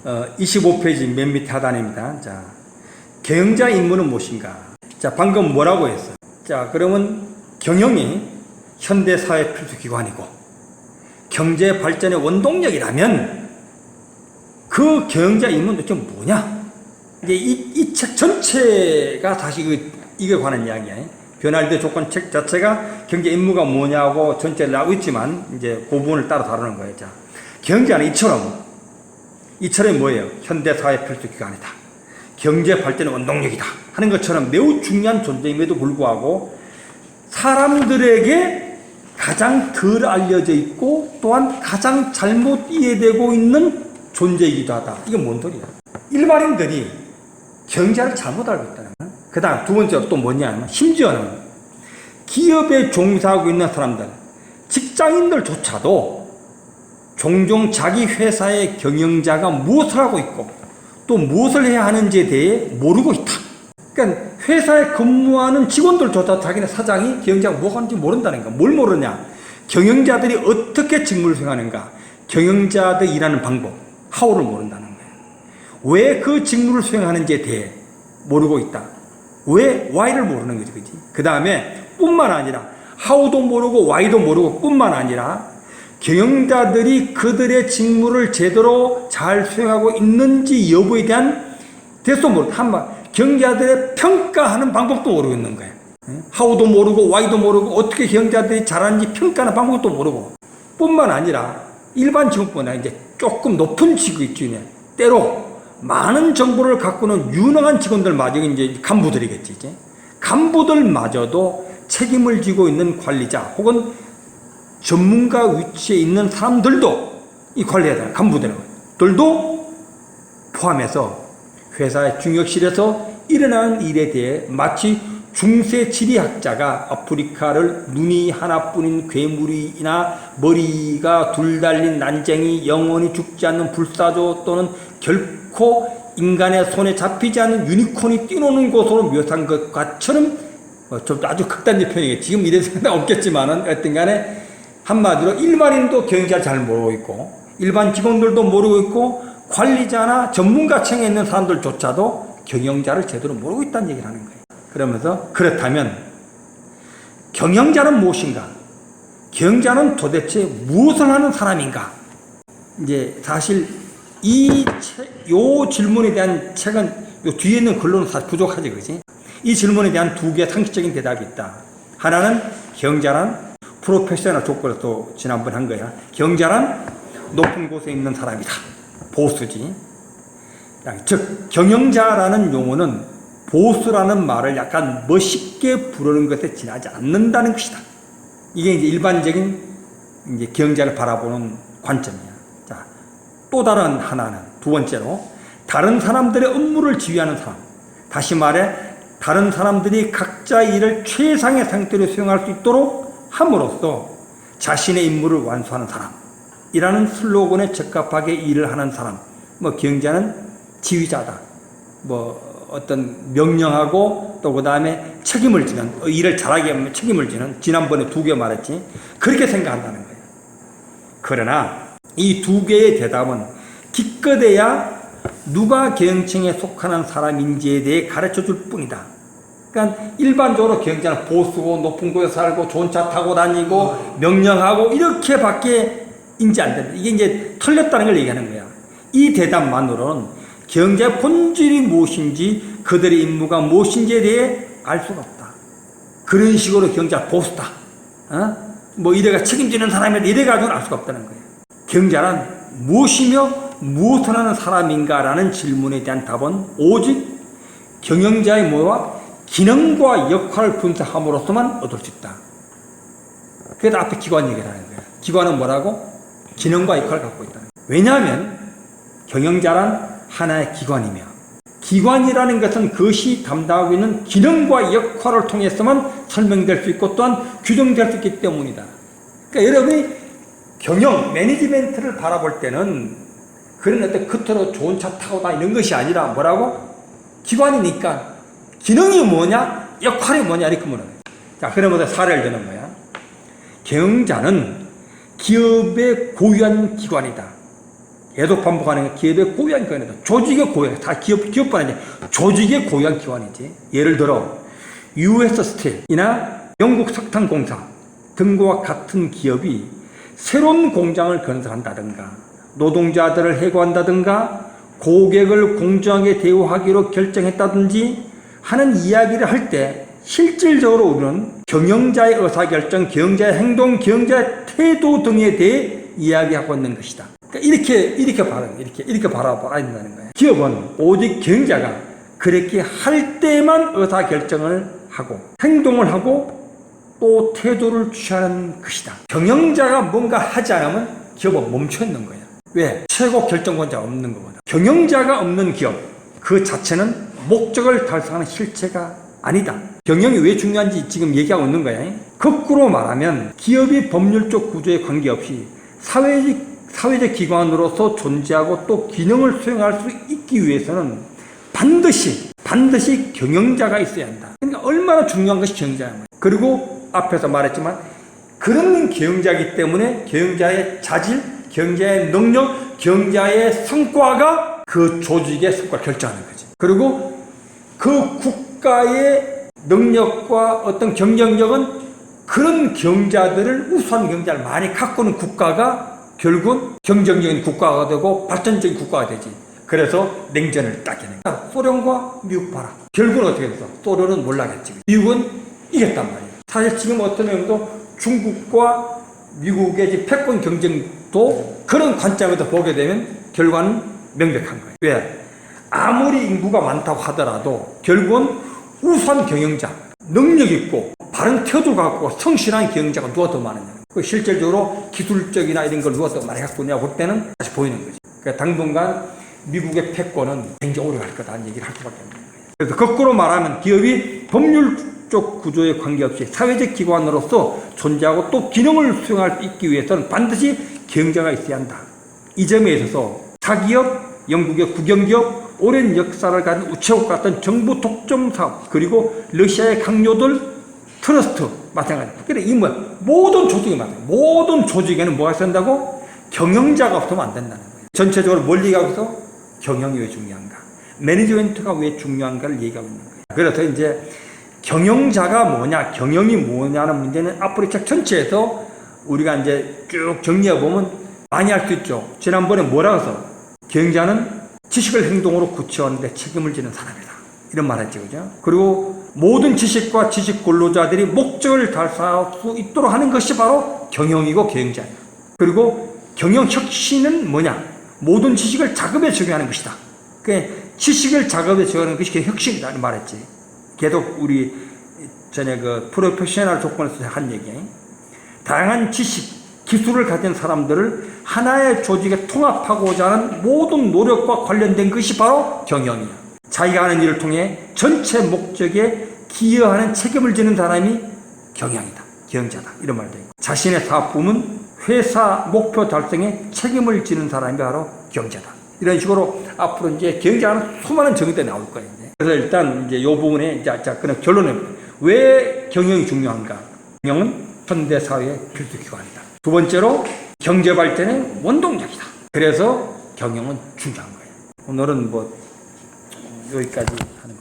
25페이지 맨 밑에 하단입니다. 자, 경영자 임무는 무엇인가? 자, 방금 뭐라고 했어? 자, 그러면 경영이 현대사회 필수기관이고 경제 발전의 원동력이라면 그 경영자 임무는 도대체 뭐냐? 이제 이 책 전체가 다시 이거에 관한 이야기야. 변화일대 조건 책 자체가 경제 임무가 뭐냐고 전체를 나오고 있지만 이제 그 부분을 따로 다루는 거예요. 자, 경제는 이처럼 뭐예요? 현대사회 필수기관이다. 경제 발전의 원동력이다. 하는 것처럼 매우 중요한 존재임에도 불구하고 사람들에게 가장 덜 알려져 있고 또한 가장 잘못 이해되고 있는 존재이기도 하다. 이게 뭔 소리야? 일반인들이 경제를 잘못 알고 있다는 거야. 그 다음 두 번째로 또 뭐냐면 심지어는 기업에 종사하고 있는 사람들, 직장인들조차도 종종 자기 회사의 경영자가 무엇을 하고 있고 또 무엇을 해야 하는지에 대해 모르고 있다. 그러니까 회사에 근무하는 직원들조차 자기네 사장이 경영자가 뭐 하는지 모른다는 거야. 뭘 모르냐? 경영자들이 어떻게 직무를 수행하는가? 경영자들이 일하는 방법, 하우를 모른다는 거야. 왜 그 직무를 수행하는지에 대해 모르고 있다. 왜 Y를 모르는 거지, 그지? 그 다음에 뿐만 아니라 How도 모르고 Y도 모르고 뿐만 아니라 경영자들이 그들의 직무를 제대로 잘 수행하고 있는지 여부에 대한 대도 모르고 경영자들의 평가하는 방법도 모르고 있는 거예요. How도 모르고 Y도 모르고 어떻게 경영자들이 잘하는지 평가하는 방법도 모르고 뿐만 아니라 일반 직원보다 이제 조금 높은 직위에 때로 많은 정보를 갖고는 유능한 직원들마저 이제 간부들이겠지. 이제 간부들마저도 책임을 지고 있는 관리자 혹은 전문가 위치에 있는 사람들도 이 관리해야 되는 간부들도 포함해서 회사의 중역실에서 일어나는 일에 대해 마치 중세 지리학자가 아프리카를 눈이 하나뿐인 괴물이나 머리가 둘 달린 난쟁이, 영원히 죽지 않는 불사조 또는 결코 인간의 손에 잡히지 않는 유니콘이 뛰노는 곳으로 묘사한 것과처럼 좀 아주 극단적 표현이겠지. 지금 이런 생각 없겠지만은 어떤 간에 한마디로 일반인도 경영자를 잘 모르고 있고 일반 직원들도 모르고 있고 관리자나 전문가층에 있는 사람들조차도 경영자를 제대로 모르고 있다는 얘기를 하는 거예요. 그러면서 그렇다면 경영자는 무엇인가? 경영자는 도대체 무엇을 하는 사람인가? 이제 사실 요 질문에 대한 책은 요 뒤에 있는 글로는 사실 부족하지, 그지? 이 질문에 대한 두 개의 상식적인 대답이 있다. 하나는 경영자란 프로페셔널 조건을 또 지난번에 한 거야. 경영자란 높은 곳에 있는 사람이다. 보스지. 즉 경영자라는 용어는 보스라는 말을 약간 멋있게 부르는 것에 지나지 않는다는 것이다. 이게 이제 일반적인 이제 경영자를 바라보는 관점이야. 자, 또 다른 하나는 두 번째로 다른 사람들의 업무를 지휘하는 사람. 다시 말해 다른 사람들이 각자의 일을 최상의 상태로 수행할 수 있도록 함으로써 자신의 임무를 완수하는 사람이라는 슬로건에 적합하게 일을 하는 사람. 뭐 경영자는 지휘자다. 뭐 어떤 명령하고 또 그 다음에 책임을 지는 일을 잘하게 하면 책임을 지는 지난번에 두 개 말했지. 그렇게 생각한다는 거예요. 그러나 이 두 개의 대답은 기껏해야 누가 경영층에 속하는 사람인지에 대해 가르쳐 줄 뿐이다. 그러니까 일반적으로 경영자는 보스고 높은 곳에 살고 좋은 차 타고 다니고 명령하고 이렇게밖에 인지 안 된다. 이게 이제 틀렸다는 걸 얘기하는 거야. 이 대답만으로는 경영자의 본질이 무엇인지 그들의 임무가 무엇인지에 대해 알 수가 없다. 그런 식으로 경영자 보스다. 뭐 이래가 책임지는 사람이다. 이래가지고는 알 수가 없다는 거예요. 경영자는 무엇이며 무엇을 하는 사람인가라는 질문에 대한 답은 오직 경영자의 뭐와 기능과 역할을 분석함으로써만 얻을 수 있다. 그래서 앞에 기관 얘기를 하는 거예요. 기관은 뭐라고? 기능과 역할을 갖고 있다. 왜냐하면 경영자란 하나의 기관이며 기관이라는 것은 그것이 담당하고 있는 기능과 역할을 통해서만 설명될 수 있고 또한 규정될 수 있기 때문이다. 그러니까 여러분이 경영, 매니지멘트를 바라볼 때는 그런 어떤 겉으로 좋은 차 타고 다니는 것이 아니라 뭐라고? 기관이니까 기능이 뭐냐? 역할이 뭐냐? 이렇게 물어요. 자, 그러면서 사례를 드는 거야. 경영자는 기업의 고유한 기관이다. 계속 반복하는 게 기업의 고유한 기관이다. 조직의 고유한, 다 기업뿐 아니야. 조직의 고유한 기관이지. 예를 들어 US 스틸이나 영국 석탄공사 등과 같은 기업이 새로운 공장을 건설한다든가 노동자들을 해고한다든가 고객을 공정하게 대우하기로 결정했다든지 하는 이야기를 할 때 실질적으로 우리는 경영자의 의사결정, 경영자의 행동, 경영자의 태도 등에 대해 이야기하고 있는 것이다. 그러니까 이렇게 바라봐야 된다는 거예요. 기업은 오직 경영자가 그렇게 할 때만 의사결정을 하고 행동을 하고 또 태도를 취하는 것이다. 경영자가 뭔가 하지 않으면 기업은 멈춰 있는 거예요. 왜? 최고 결정권자가 없는 거거든. 경영자가 없는 기업 그 자체는 목적을 달성하는 실체가 아니다. 경영이 왜 중요한지 지금 얘기하고 있는 거야. 거꾸로 말하면 기업이 법률적 구조에 관계없이 사회적 기관으로서 존재하고 또 기능을 수행할 수 있기 위해서는 반드시 경영자가 있어야 한다. 그러니까 얼마나 중요한 것이 경영자야. 그리고 앞에서 말했지만 그런 경영자이기 때문에 경영자의 자질, 경영자의 능력, 경영자의 성과가 그 조직의 성과를 결정하는 거지. 그리고 그 국가의 능력과 어떤 경쟁력은 그런 경자들을 우수한 경자를 많이 갖고 있는 국가가 결국은 경쟁적인 국가가 되고 발전적인 국가가 되지. 그래서 냉전을 따게는 거야. 소련과 미국 봐라. 결국은 어떻게 됐어? 소련은 몰락했지. 미국은 이겼단 말이야. 사실 지금 어떤 면도 중국과 미국의 패권 경쟁도 그런 관점에서 보게 되면 결과는 명백한 거예요. 왜? 아무리 인구가 많다고 하더라도 결국은 우수한 경영자, 능력 있고 바른 태도 갖고 성실한 경영자가 누가 더 많으냐. 실질적으로 기술적이나 이런 걸 누가 더 많이 갖고 있냐 볼 때는 다시 보이는 거지. 그러니까 당분간 미국의 패권은 굉장히 오래 갈 거다는 얘기를 할 수밖에 없는 거예요. 그래서 거꾸로 말하면 기업이 법률적 구조에 관계없이 사회적 기관으로서 존재하고 또 기능을 수행할 수 있기 위해서는 반드시 경영자가 있어야 한다. 이 점에 있어서 사기업, 영국의 국영기업, 오랜 역사를 가진 우체국 같은 정부 독점 사업, 그리고 러시아의 강요들, 트러스트 마찬가지. 그래 이 모든 조직이 맞아요. 모든 조직에는 뭐가 있어야 한다고? 경영자가 없으면 안 된다는 거예요. 전체적으로 뭘 얘기하고 있어? 경영이 왜 중요한가? 매니지먼트가 왜 중요한가를 얘기하고 있는 거예요. 그래서 이제 경영자가 뭐냐, 경영이 뭐냐는 문제는 앞으로 책 전체에서 우리가 이제 쭉 정리해 보면 많이 할 수 있죠. 지난번에 뭐라고 해서 경영자는 지식을 행동으로 구체화하는데 책임을 지는 사람이다. 이런 말 했죠. 그죠? 그리고 모든 지식과 지식 근로자들이 목적을 달성할 수 있도록 하는 것이 바로 경영이고 경영자예요. 그리고 경영 혁신은 뭐냐? 모든 지식을 작업에 적용하는 것이다. 그러니까 지식을 작업에 적용하는 것이 혁신이다. 말했지. 계속 우리 전에 그 프로페셔널 조건에서 한 얘기예요. 다양한 지식, 기술을 가진 사람들을 하나의 조직에 통합하고자 하는 모든 노력과 관련된 것이 바로 경영이야. 자기가 하는 일을 통해 전체 목적에 기여하는 책임을 지는 사람이 경영이다. 경영자다. 이런 말도 있고. 자신의 사업 부문, 회사 목표 달성에 책임을 지는 사람이 바로 경영자다. 이런 식으로 앞으로 이제 경영자는 수많은 정의들이 나올 거예요. 그래서 일단 이제 이 부분에 그냥 결론은 왜 경영이 중요한가? 경영은 현대 사회의 필수 기관이다. 두 번째로 경제 발전의 원동력이다. 그래서 경영은 중요한 거예요. 오늘은 여기까지 하는